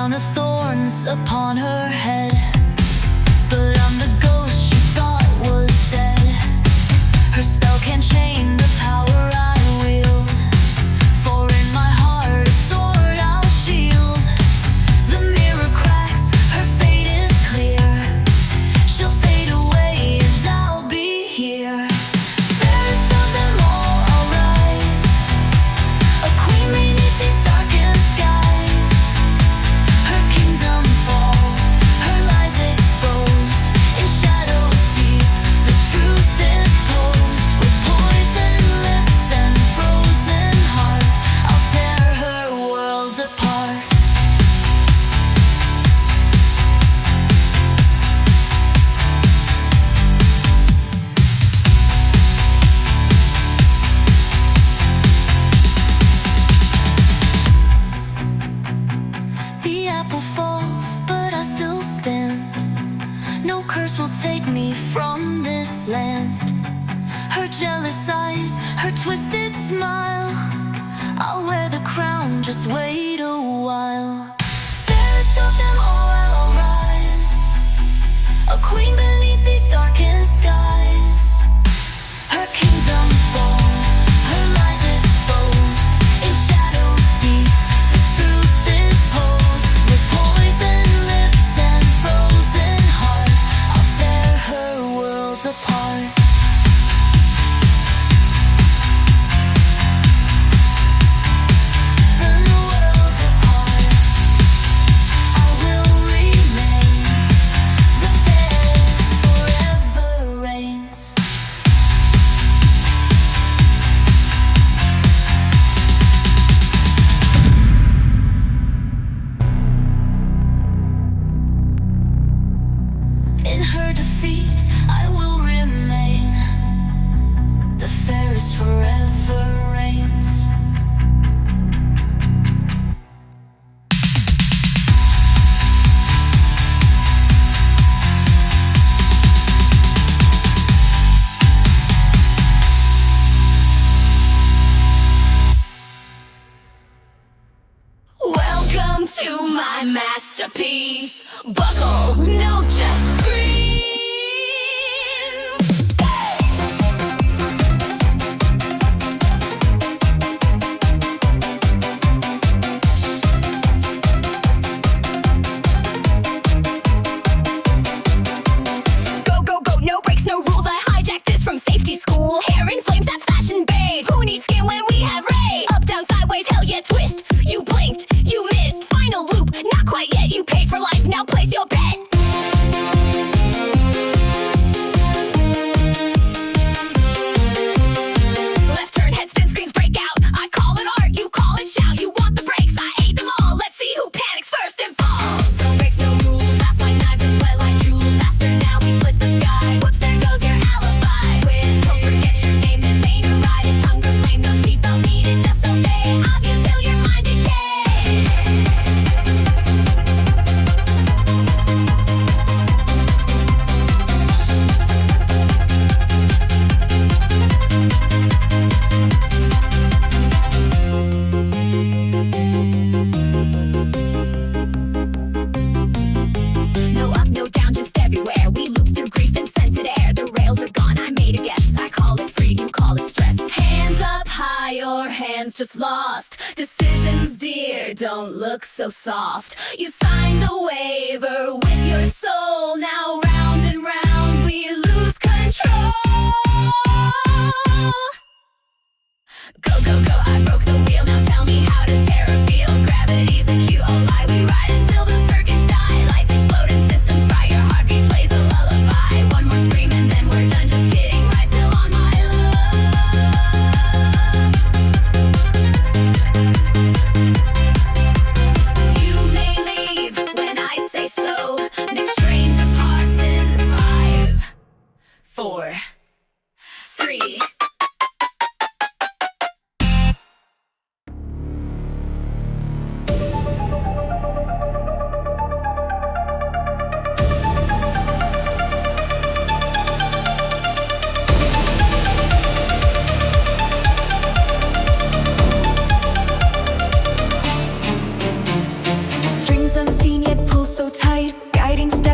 crown of thorns upon her head. But I'm the ghost she thought was dead. Her spell can't chain the power I wield, for in my heart a sword I'll shield. The mirror cracks, her fate is clear. She'll fade away and I'll be here. Fairest of them all, I'll rise, a queen beneath these darkened skies. Her kingdom falls, her lies exposed in shadows deep. The truth is posed with poison lips and frozen heart. I'll tear her world apart. The apple falls, but I still stand. No curse will take me from this land. Her jealous eyes, her twisted smile, I'll wear the crown, just wait a while. Fairest of them all, I'll rise, a queen beneath these darkened skies. Her kingdom falls, her lies exposed in shadows deep. The truth is posed with poison lips and frozen heart. I'll tear her world apart. Burn the world apart. I will remain. The fairest forever reigns. In her defeat, I will remain. The fairest forever reigns. Welcome to my masterpiece. Buckle, no, just scream. Go, go, go, no breaks, no rules. I hijacked this from safety school. Hair in flames, that's fashion, babe. Who needs skin when we have Ray? Up, down, sideways, hell yeah, twist. You blinked, you missed. Final loop, not quite yet. You paid for life, now place your bet. Left turn, head spin, screens break out. I call it art, you call it shout. You want the breaks, I ate them all. Let's see who panics first and falls. No breaks, no rules. Fast like knives and sweat like jewels. Faster now, we split the sky. Whoops, there goes your alibi. Twist, don't forget your name. This ain't a ride, it's hunger flame. No seatbelt needed, just obey. I'll you till your mind decays. No up, no down, just everywhere. We loop through grief and scented air. The rails are gone, I made a guess. I call it freed, you call it stress. Hands up high, your hands just lost. Decisions, dear, don't look so soft. You signed the waiver with your soul. Now round and round we lose control. Go, go, go, I broke the wheel. Now tell me, how does terror feel? Gravity's a cue, oh lie. We ride until the circuits die. Lights explode and systems fry. Your heartbeat plays a lullaby. One more scream and then we're done. Just kidding, right? Still on my love. You may leave when I say so. Next train departs in 5, 4, 3.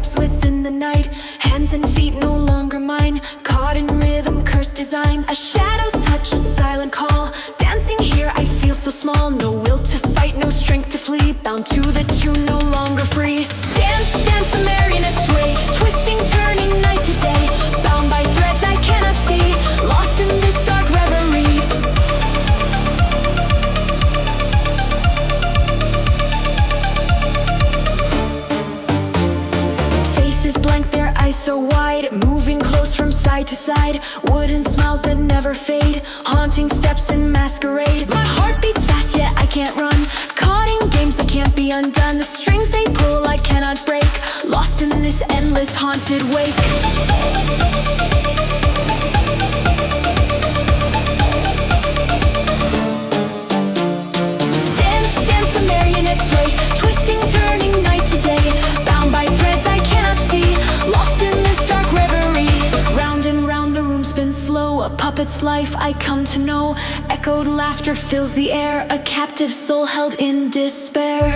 steps within the night. Hands and feet no longer mine, caught in rhythm, cursed design. A shadow's touch, a silent call. Dancing here, I feel so small. No will to fight, no strength to flee. Bound to the tune, no longer free. Dance, dance, the marionette sway. Twisting, turning night to day. Bound by threads I cannot see. Lost in this dark reverie. Faces blank, their eyes so wide. Moving close from side to side. Wooden smiles that never fade. Haunting steps in masquerade. My heart beats fast, yet I can't run. Caught in games that can't be undone. The strings they pull I cannot break. Lost in this endless haunted wake. Dance, dance, the marionette sway. Twisting, turning night to day. Bound by threads I cannot see. Lost in this dark reverie. Round and round the room spins slow. A puppet's life I come to know. Echoed laughter fills the air. A captive soul held in despair.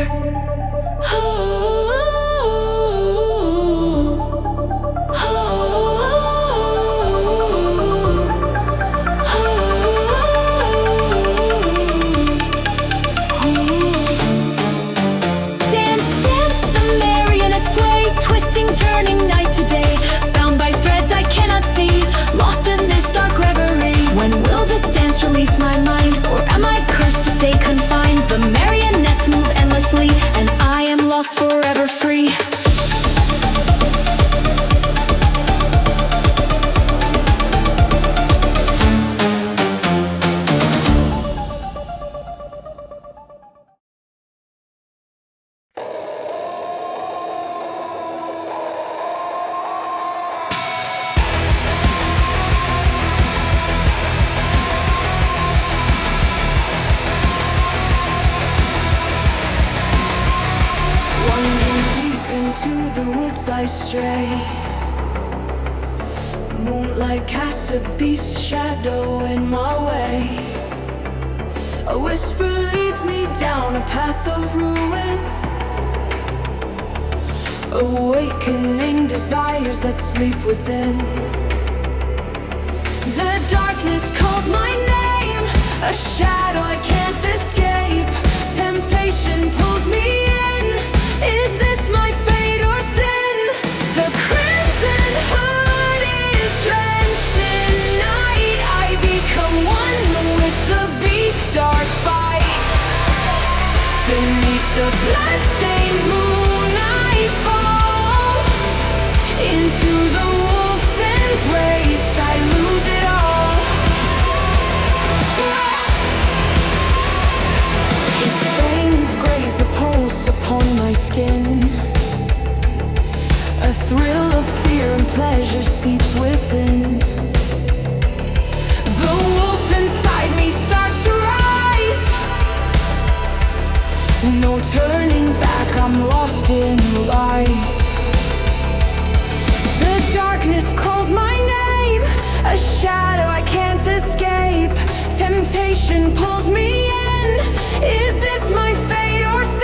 Turning night to day, bound by threads I cannot see. Lost in this dark reverie. When will this dance release my mind? Or am I cursed to stay confined? The marionettes move endlessly, and I am lost forever free. I stray. Moonlight casts a beast shadow in my way. A whisper leads me down a path of ruin, awakening desires that sleep within. The darkness calls my name, a shadow I can't escape. Temptation pulls me in. Is this my fate or sin? The crimson hood is drenched in night. I become one with the beast's dark bite. Beneath the bloodstained moon I fall into the wolf's embrace. I lose it all. His fangs graze the pulse upon my skin. A thrill of fear and pleasure seeps within. The wolf inside me starts to rise. No turning back, I'm lost in lies. The darkness calls my name, a shadow I can't escape. Temptation pulls me in. Is this my fate or sin?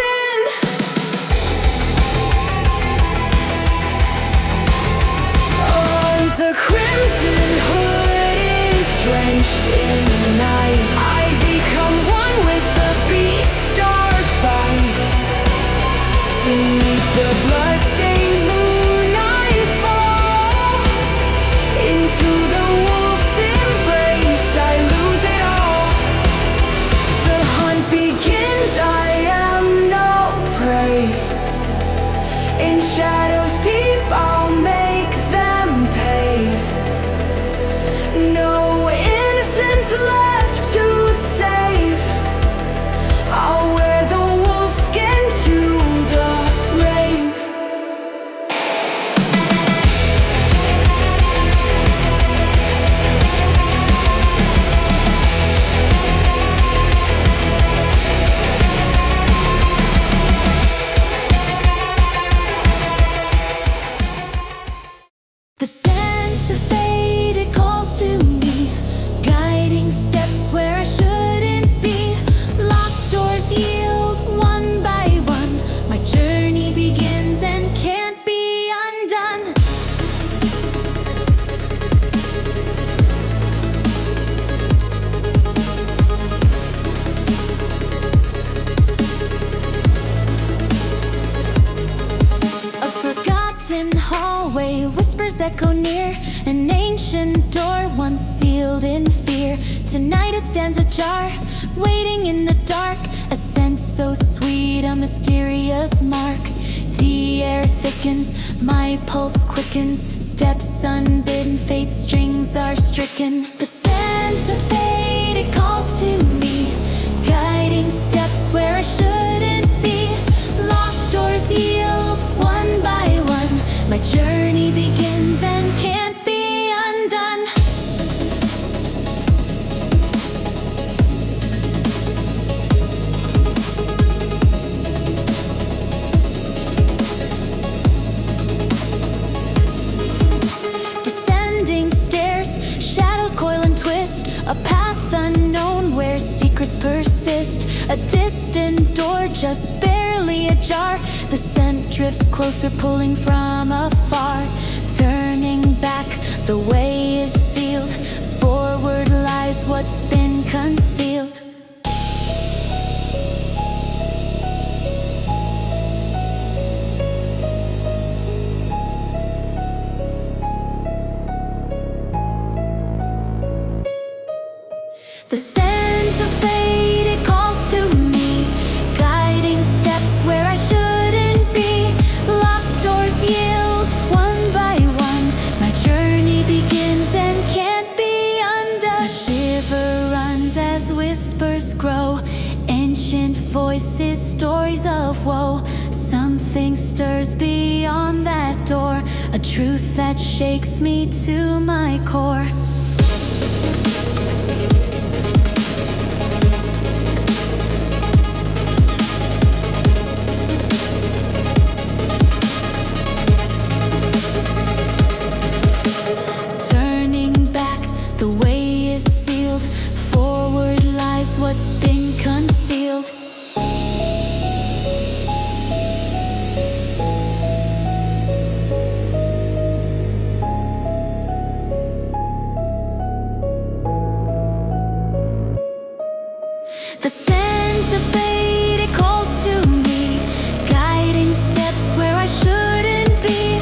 The crimson hood is drenched in night. I become one with the beast's dark bite. Beneath the bloodstained moon I fall into the wolf's embrace. I lose it all. The hunt begins, I am no prey. In shadows deep I'll make them pay. No innocence left to save. I'll wear the wolf skin to the grave. echo near. An ancient door once sealed in fear. Tonight it stands ajar, waiting in the dark. A scent so sweet, a mysterious mark. The air thickens, my pulse quickens. Steps unbidden, fate's strings are stricken. The scent of fate, it calls to me, guiding steps where I shouldn't be. Locked doors yield one by one. My journey begins and can't be undone. Descending stairs, shadows coil and twist. A path unknown where secrets persist. A distant door just barely ajar. The scent drifts closer, pulling from afar. Turning back, the way is sealed. Forward lies what's been concealed. The scent of fate, it calls to me, guiding steps where I shouldn't be. Locked doors yield one by one. My journey begins and can't be undone. The shiver runs as whispers grow. Ancient voices, stories of woe. Something stirs beyond that door. A truth that shakes me to my core. The way is sealed, forward lies what's been concealed. The scent of fate, it calls to me, guiding steps where I shouldn't be.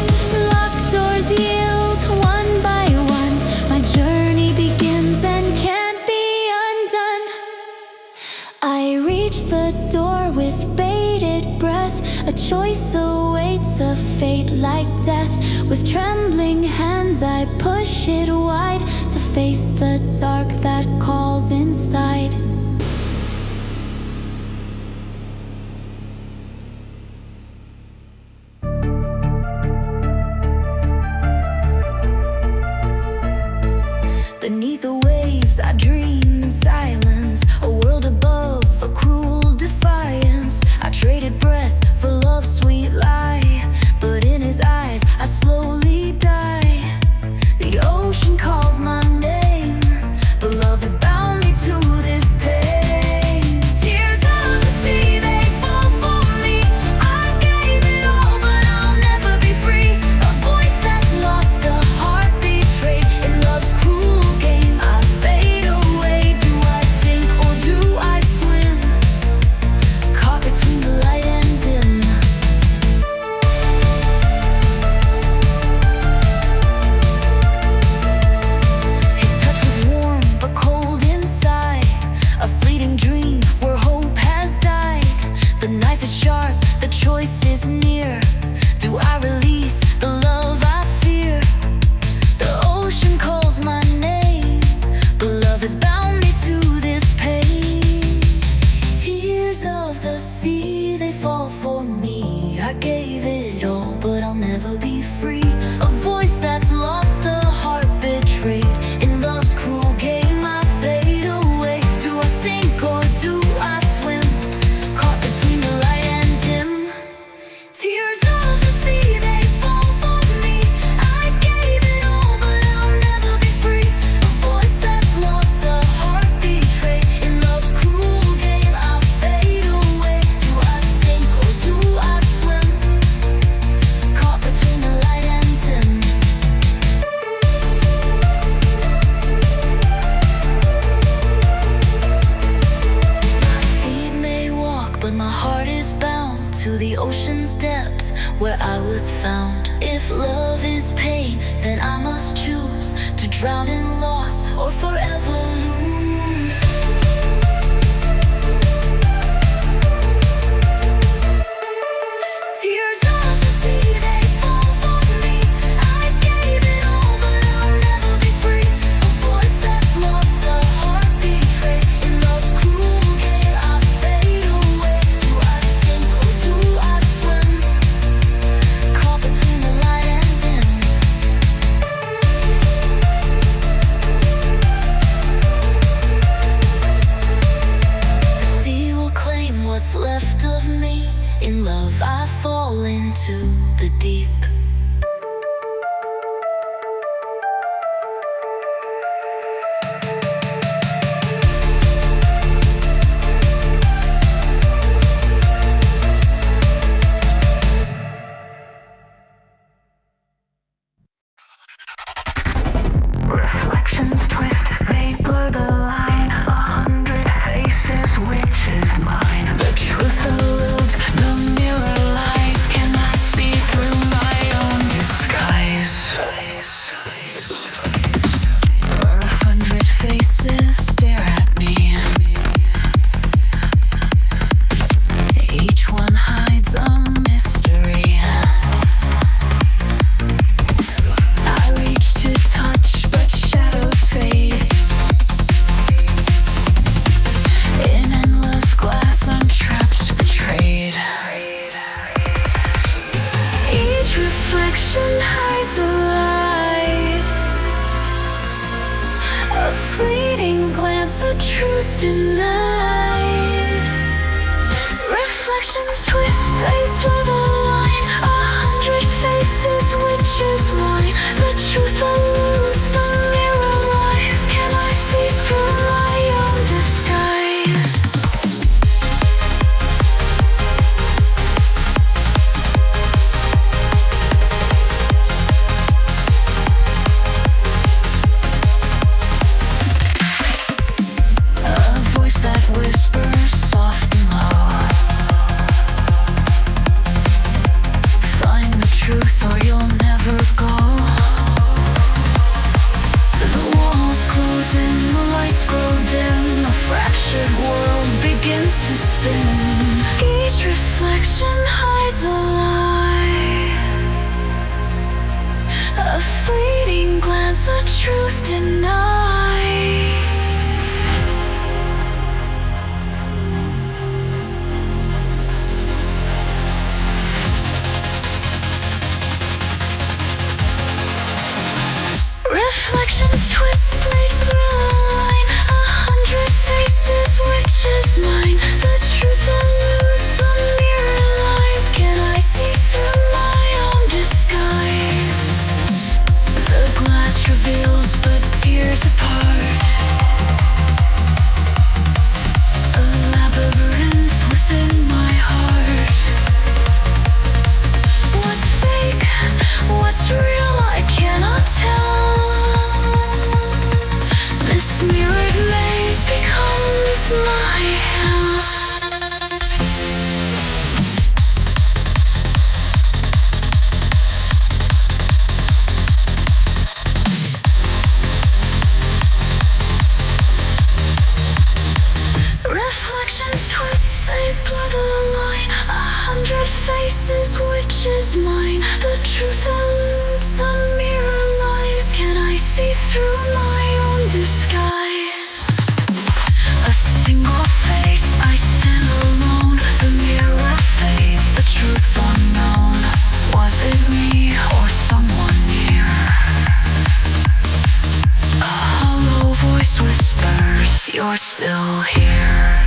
Locked doors yield one by one. My journey begins and can't be undone. I reach the door with bated breath. A choice awaits, a fate like death. With trembling hands I push it wide, to face the dark that calls inside. Beneath the waves I dream in silence, a world above, a cruel defiance. I traded breath for love's sweet lie, but in his eyes I slowly die. The ocean calls my name, but love has bound me to this pain. Tears of the sea, they fall for me. I gave it all, but I'll never be free. A voice that's lost, a heart betrayed. In love's cruel game I fade away. Do I sink or do I swim? Caught between the light and dim. His touch was warm but cold inside, a fleeting dream where hope has died. The knife is sharp, the choice is near. Do I release the love I fear? The ocean calls my name, but love has bound me to this pain. Tears of the sea, they fall for me. I gave it all, but I'll never be free. A voice that's lost, a heart betrayed. In love's cruel game I fade away. Do I sink or do I swim? Caught between the light and dim. Tears of the sea, they fall for me. I gave it all, but I'll never be free. A voice that's lost, a heart betrayed. In love's cruel game I fade away. Do I sink or do I swim? Caught between the light and dim. My feet may walk, but my heart is bound to the ocean's depths where I was found. If love is pain, then I must choose to drown in loss or forever lose. Tears of the sea, they fall for me. I gave it all, but I'll never be free. A voice that's lost, a heart betrayed. In love's cruel game, I fade away. Do I sink or do I swim? Caught between the light and dim. The sea will claim what's left of me. In love I fall into the deep. Reflections twist, they blur the line. 100 faces, which is mine? The truth eludes, the mirror lies. Can I see through my own disguise? Where 100 faces stare at me, each one hides a mystery. I reach to touch, but shadows fade. In endless glass, I'm trapped, betrayed. Each reflection hides a lie, a fleeting glance, a truth denied. Reflections twist, they blur the line. 100 faces, which is mine? The truth eludes, the mirror lies. Can I see through my own disguise? A voice that whispers soft and low. Find the truth or you'll never go. The walls close in, the lights grow dim. A fractured world begins to spin. Each reflection hides a lie, a fleeting glance, a truth denied. Reflections twist, they blur the line. 100 faces, which is mine? The truth eludes, the mirror lies. Can I see through my own disguise? The glass reveals, but tears apart. A labyrinth within my heart. What's fake? What's real? I cannot tell. This mirrored maze becomes my hell. Reflections twist, they blur the line. 100 faces, which is mine? The truth eludes, the mirror lies. Can I see through my own disguise? A single face, I stand alone. The mirror fades, the truth unknown. Was it me or someone near? A hollow voice whispers, you're still here.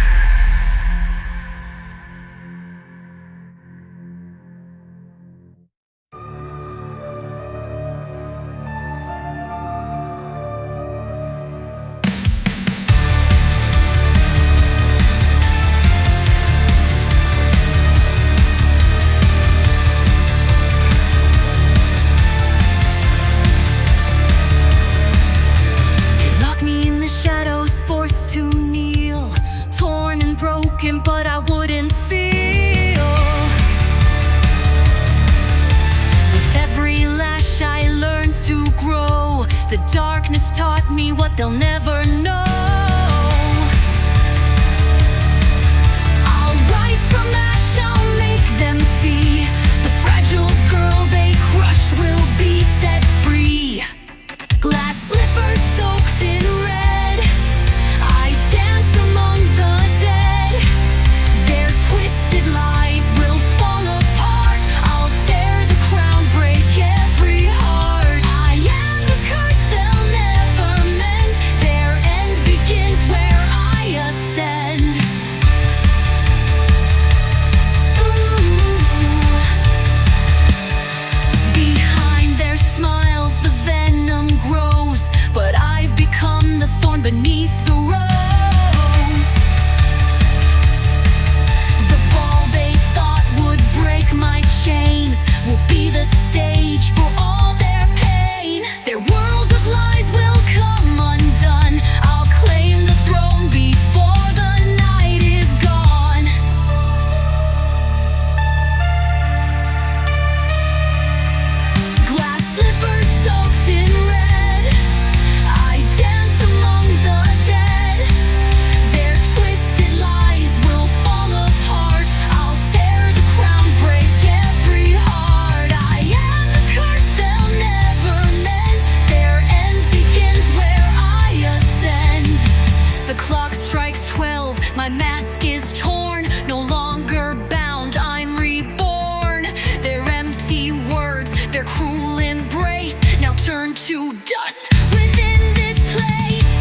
Lock me in the shadows, forced to kneel. taught me what they'll never know. I'll rise from ash, I'll make them see. The fragile girl they crushed will be set free. Glass slippers soaked in red, I dance among the dead. Their twisted lies will fall apart. I'll tear the crown, break every heart. I am the curse they'll never mend. Their end begins where I ascend. Behind their smiles the venom grows, but I've become the thorn beneath the rose. The ball they thought would break my chains will be the stage for all their pain. Their world of lies will come undone. I'll claim the throne before the night is gone. Glass slippers soaked in red, I dance among the dead. Their twisted lies will fall apart. I'll tear the crown, break every heart. I am the curse they'll never mend. Their end begins where I ascend. The clock strikes 12, my mask is torn. No longer bound, I'm reborn. Their empty words, their cruel embrace, now turn to dust within this place.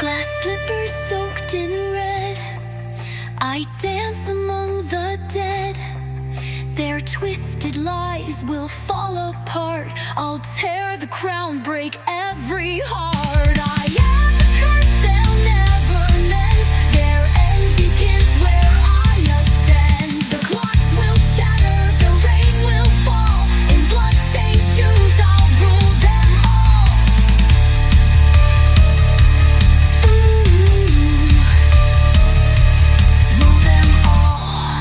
Glass slippers soaked in red, I dance among the dead. Their twisted lies will fall apart. I'll tear the crown, break every heart. I am the curse they'll never mend. Their end begins where I ascend. The clocks will shatter, the rain will fall. In blood-stained shoes I'll rule them all. Rule them all.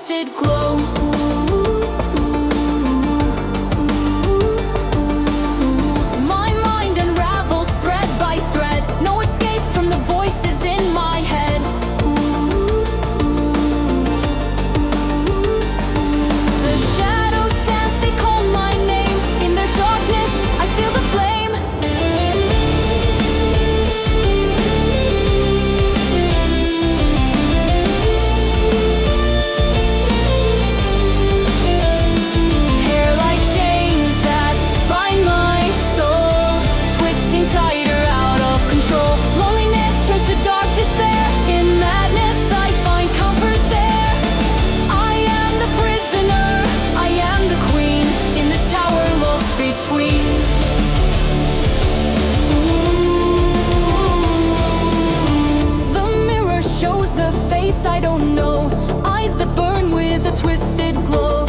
twisted glow. My mind unravels thread by thread, no escape from the voices in my head. The shadows dance, they call my name. In their darkness, I feel the flame. Hair like chains that bind my soul, twisting tighter out of control. Loneliness turns to dark despair. In madness, I find comfort there. I am the prisoner, I am the queen, in this tower lost between. The mirror shows a face I don't know, eyes that burn with a twisted glow.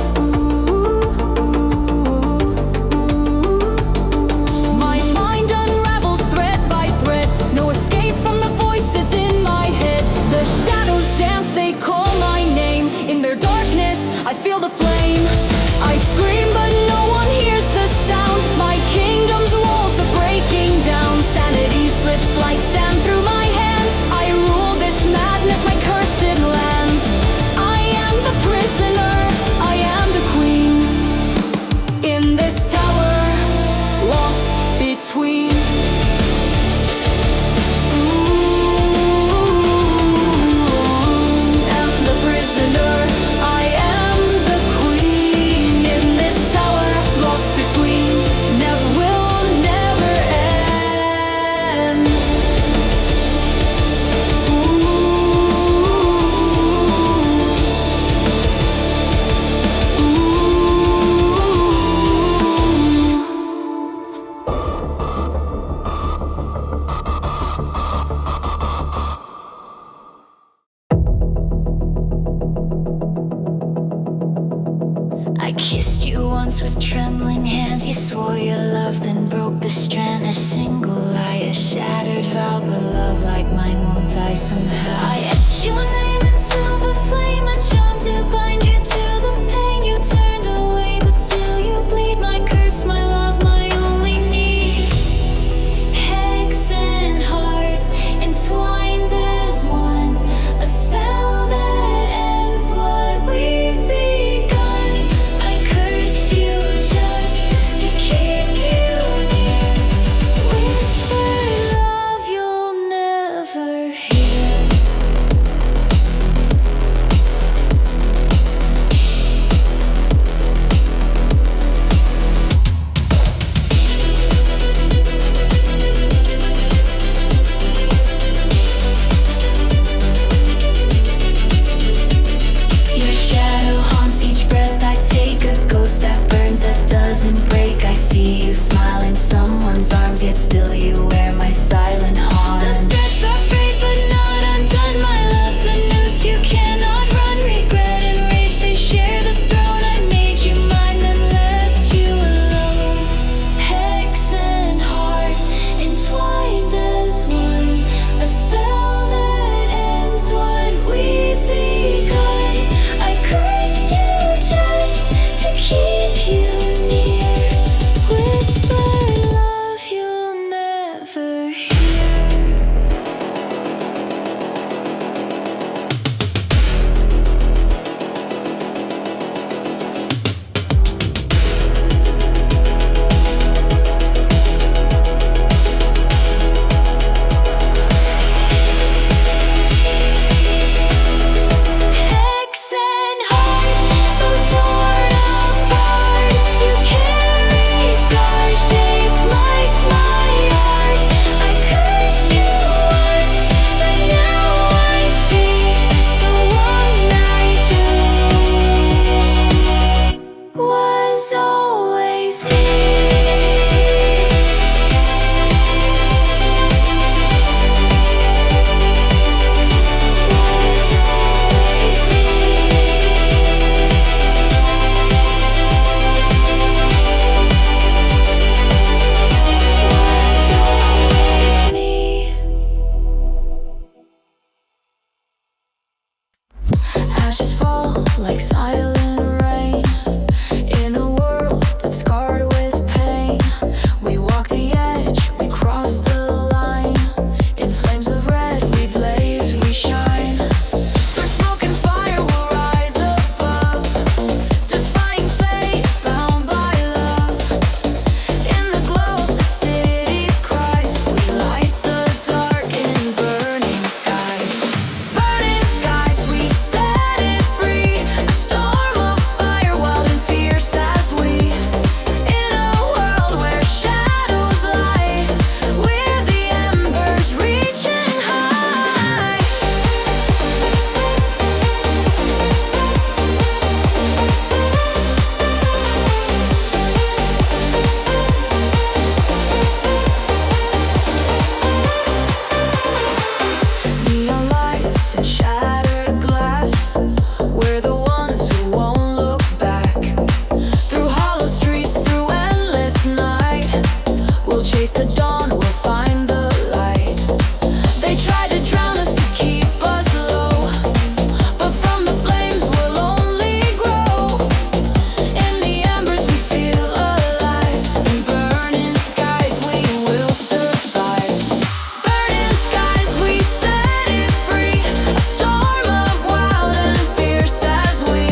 My mind unravels thread by thread, no escape from the voices in my head. The shadows dance, they call my name. In their darkness, I feel the flame. I scream, but no one hears the sound. My kingdom's walls are breaking down. Sanity slips like sand through my hands. I rule this madness, my cursed lands. I am the prisoner, I am the queen, in this tower lost between. Am the prisoner, I am the queen, in this tower lost between. Never will, never end. I kissed you once with trembling hands. You swore your love, then broke the strand. A single lie, a shattered vow, but love like mine won't die somehow. I etched your name in silver flame, a charm to bind you to the pain. You turned away, but still you bleed. My curse, my love, my only need. Hex and heart entwined as one, a spell that ends what we've begun. I cursed you just to keep you near. Whisper love you'll never hear. like silent rain. In a world that's scarred with pain, we walk the edge, we cross the line. In flames of red, we blaze, we shine. Through smoke and fire, we'll rise above, defying fate, bound by love. In the glow of the city's cries, we light the dark in burning skies. Burning skies, we set it free. A storm of fire, wild and fierce as we. In a world where shadows lie, we're the embers reaching high. Neon lights and shattered glass, we're the ones who won't look back. Through hollow streets, through endless night, we'll chase the dawn, we'll find the light. They tried to drown us, to keep us low, but from the flames we'll only grow. In the embers we feel alive, in burning skies we will survive. Burning skies, we set it free. A storm of wild and fierce as we.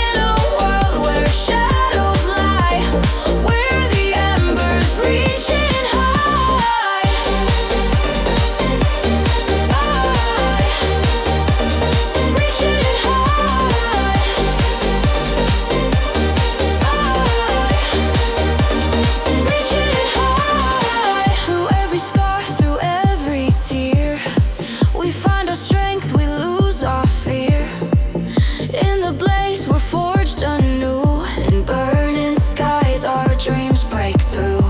In a world where shadows lie, we're the embers reaching high. Reaching high. Reaching high. Through every scar, through every tear, we find our strength, we lose our fear. In the blaze, we're forged anew. In burning skies, our dreams break through.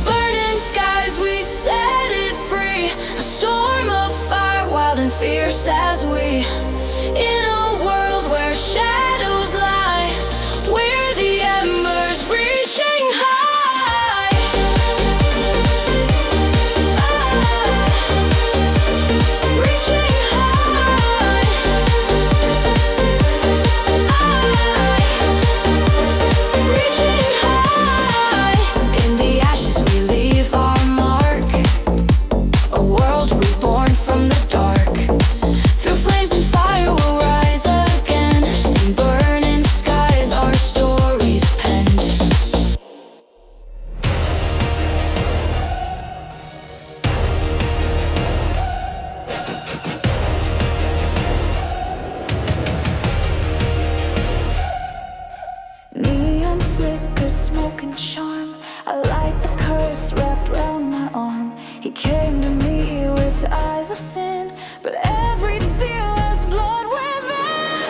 Burning skies, we set it free. A storm of fire, wild and fierce as we. In a world where shadows lie, we're the embers reaching high. Reaching high. Reaching high. In the ashes we leave our mark, a world reborn from the dark. Through flames and fire we'll rise again. In burning skies our stories penned. Neon flicker, smoke and charm. I light the curse wrapped round my arm. He came to me with eyes of sin, but every tear was blood within.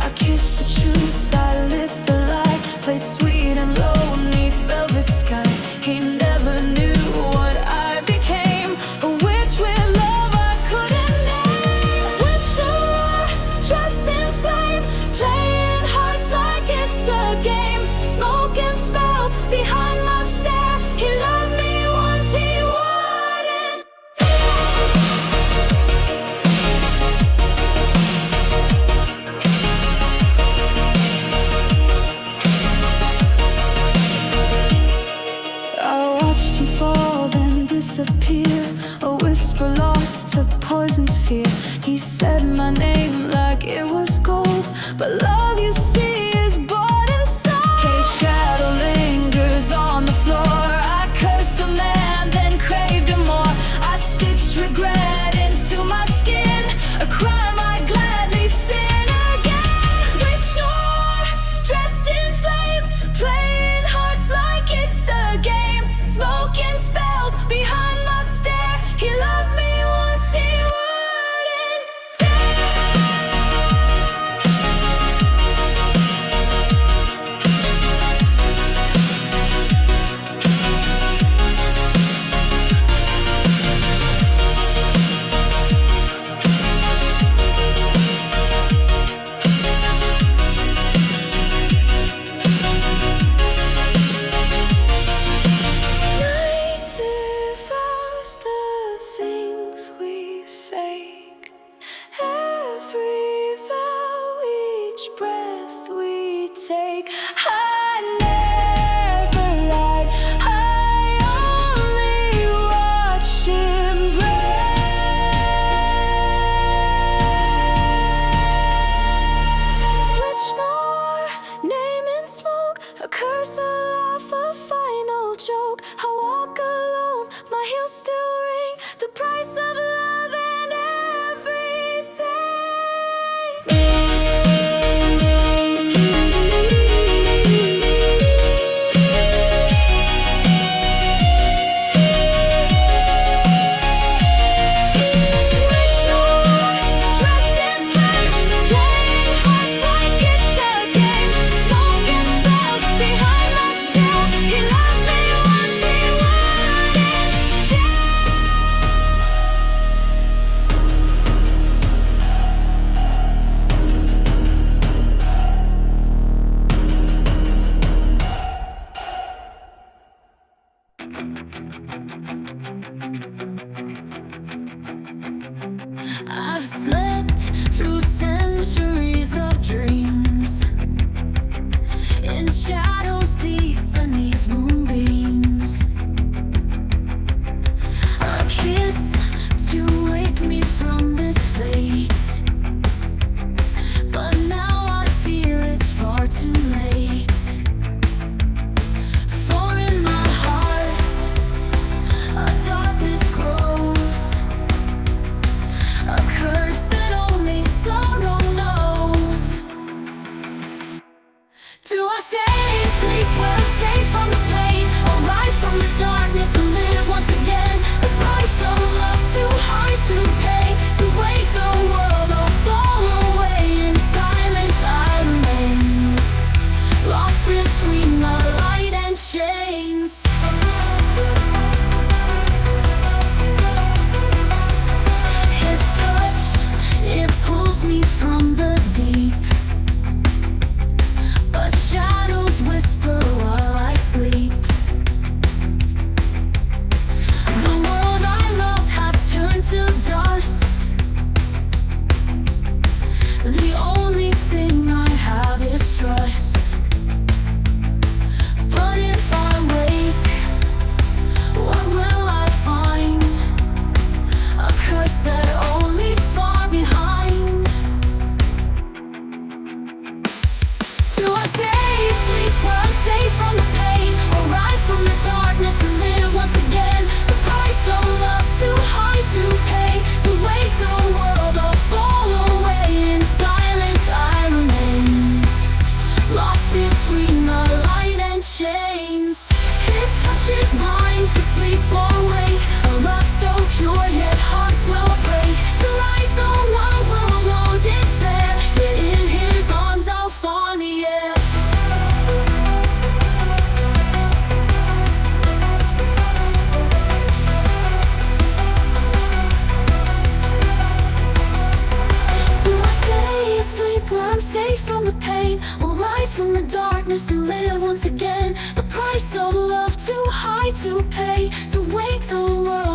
I kissed the truth, I lit the light, played sweet and low 'neath velvet sky. He never knew what I became, a witch with love I couldn't name. Witch of war, trust in flame, playing hearts like it's a game. Smoke and spells behind my stare. He loved me once, he wouldn't dare. curse, a laugh, a final joke. I walk alone, my heels still ring. The price of love and I've slept through centuries of dreams, in shadows deep beneath moonbeams. A kiss to wake me from this fate, but now I fear it's far too late. For in my heart a darkness grows, a curse that only sorrow knows. Do I stay asleep where I'm safe from the pain, or rise from the darkness and live once again? The price of love too high to pay, to wake the world or fall away. In silence I remain, lost between the light and chains. His touch, it pulls me from the deep, but shadows whisper while I sleep. The world I love has turned to dust. The only thing I have is trust. But if I wake, what will I find? A curse that only far behind. Do I stay asleep where I'm safe from the pain, or rise from the darkness and live once again? The price of love too high to pay, to wake the world or fall away. In silence I remain, lost between the light and chains. His touch is mine to sleep or wake, a love so pure yet hearts will break. To rise the world will alone despair, yet in his arms I'll fawn the air. Do I stay asleep where I'm safe from the pain, or rise from the darkness and live once again? The price of love too high to pay, to wake the world